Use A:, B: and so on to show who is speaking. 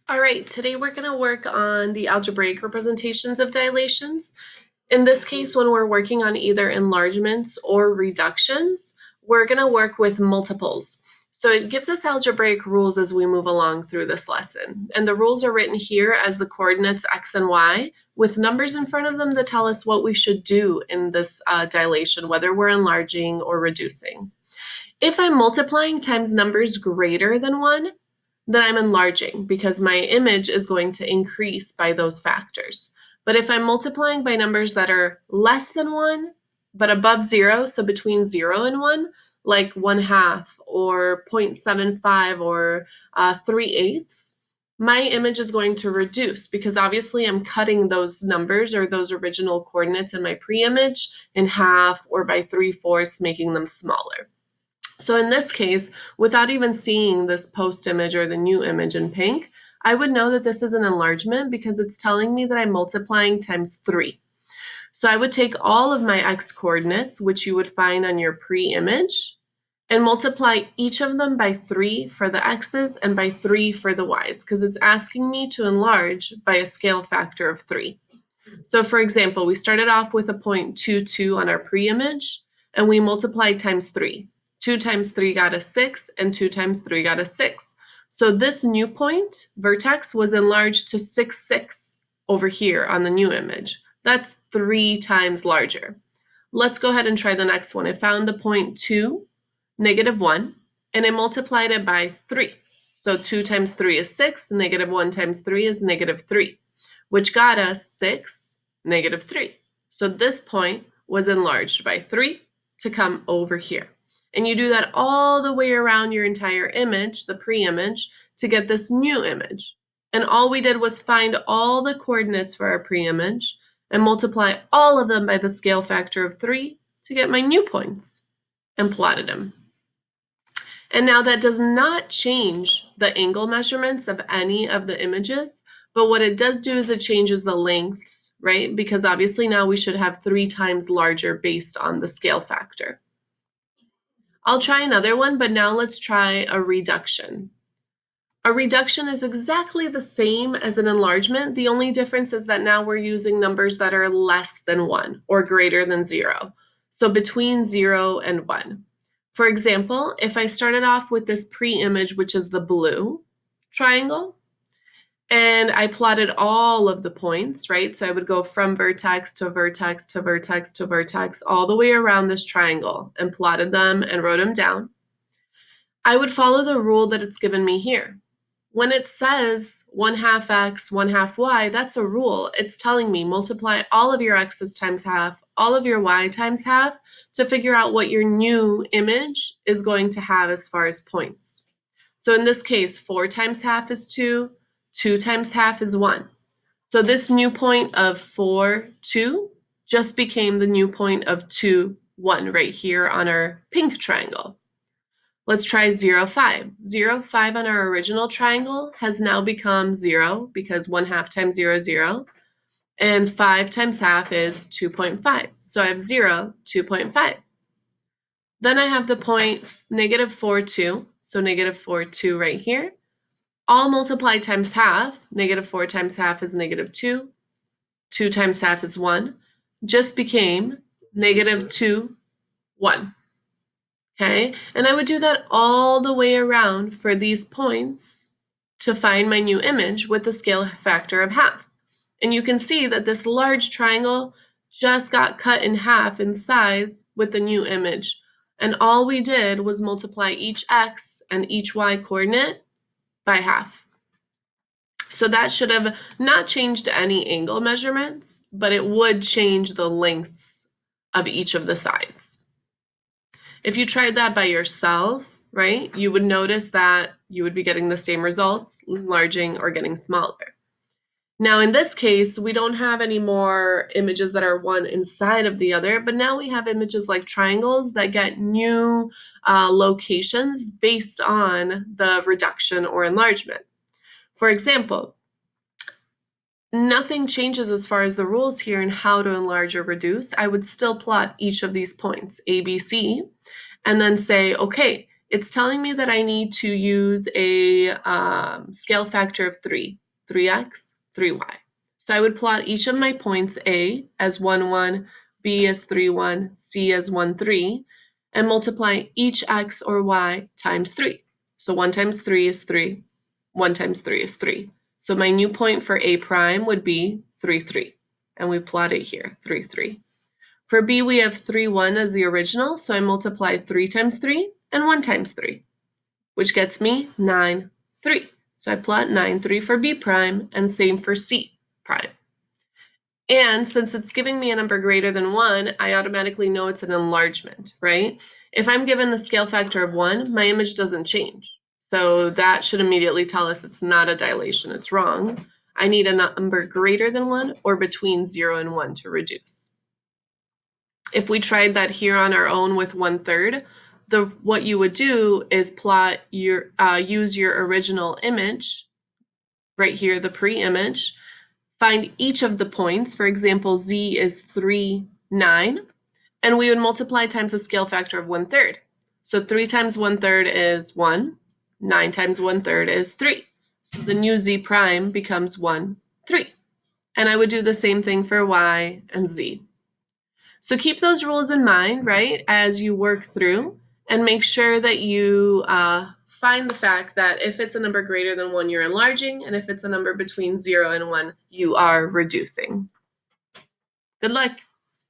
A: All right, today we're going to work on the algebraic representations of dilations. In this case, when we're working on either enlargements or reductions, we're going to work with multiples. So it gives us algebraic rules as we move along through this lesson. And the rules are written here as the coordinates x and y with numbers in front of them that tell us what we should do in this dilation, whether we're enlarging or reducing. If I'm multiplying times numbers greater than 1, then I'm enlarging because my image is going to increase by those factors. But if I'm multiplying by numbers that are less than 1, but above 0, so between 0 and 1, like 1/2 or 0.75 or 3/8, my image is going to reduce because obviously I'm cutting those numbers or those original coordinates in my pre-image in half or by 3/4, making them smaller. So in this case, without even seeing this post image or the new image in pink, I would know that this is an enlargement because it's telling me that I'm multiplying times 3. So I would take all of my x coordinates, which you would find on your pre-image, and multiply each of them by 3 for the x's and by 3 for the y's, because it's asking me to enlarge by a scale factor of 3. So for example, we started off with a 0.22 on our pre-image, and we multiplied times 3. 2 times 3 got us 6, and 2 times 3 got us 6. So this new point, vertex, was enlarged to 6, 6 over here on the new image. That's 3 times larger. Let's go ahead and try the next one. I found the point 2, -1, and I multiplied it by 3. So 2 times 3 is 6, -1 times 3 is -3, which got us 6, -3. So this point was enlarged by 3 to come over here. And you do that all the way around your entire image, the pre-image, to get this new image. And all we did was find all the coordinates for our pre-image and multiply all of them by the scale factor of 3 to get my new points and plotted them. And now that does not change the angle measurements of any of the images, but what it does do is it changes the lengths, right? Because obviously now we should have 3 times larger based on the scale factor. I'll try another one, but now let's try a reduction. A reduction is exactly the same as an enlargement. The only difference is that now we're using numbers that are less than 1 or greater than 0. So between 0 and 1. For example, if I started off with this pre-image, which is the blue triangle, and I plotted all of the points, right? So I would go from vertex to vertex to vertex to vertex all the way around this triangle and plotted them and wrote them down. I would follow the rule that it's given me here. When it says 1/2 x, 1/2 y, that's a rule. It's telling me multiply all of your x's times half, all of your y times half to figure out what your new image is going to have as far as points. So in this case, 4 times half is 2, 2 times half is 1. So this new point of 4, 2 just became the new point of 2, 1 right here on our pink triangle. Let's try 0, 5. 0, 5 on our original triangle has now become 0 because 1/2 times 0 is 0. And 5 times half is 2.5. So I have 0, 2.5. Then I have the point -4, 2. So -4, 2 right here. All multiplied times half. -4 times half is -2. 2 times half is 1. Just became -2, 1. Okay, and I would do that all the way around for these points to find my new image with the scale factor of half. And you can see that this large triangle just got cut in half in size with the new image. And all we did was multiply each x and each y coordinate by half. So that should have not changed any angle measurements, but it would change the lengths of each of the sides. If you tried that by yourself, right, you would notice that you would be getting the same results, enlarging or getting smaller. Now in this case, we don't have any more images that are one inside of the other, but now we have images like triangles that get new locations based on the reduction or enlargement. For example, nothing changes as far as the rules here and how to enlarge or reduce. I would still plot each of these points, A, B, C, and then say, okay, it's telling me that I need to use a scale factor of 3, 3x, 3y. So I would plot each of my points, A as 1, 1, B as 3, 1, C as 1, 3, and multiply each x or y times 3. So 1 times 3 is 3, 1 times 3 is 3. So my new point for A prime would be 3, 3, and we plot it here, 3, 3. For B, we have 3, 1 as the original, so I multiply 3 times 3 and 1 times 3, which gets me 9, 3. So I plot 9, 3 for B prime, and same for C prime. And since it's giving me a number greater than 1, I automatically know it's an enlargement, right? If I'm given a scale factor of 1, my image doesn't change. So that should immediately tell us it's not a dilation, it's wrong. I need a number greater than 1 or between 0 and 1 to reduce. If we tried that here on our own with 1/3, what you would do is plot your use your original image right here, the pre-image, find each of the points. For example, Z is 3, 9, and we would multiply times the scale factor of 1/3. So 3 times 1/3 is 1, 9 times 1/3 is 3. So the new Z prime becomes 1, 3. And I would do the same thing for Y and Z. So keep those rules in mind, right, as you work through, and make sure that you find the fact that if it's a number greater than 1, you're enlarging, and if it's a number between 0 and 1, you are reducing. Good luck.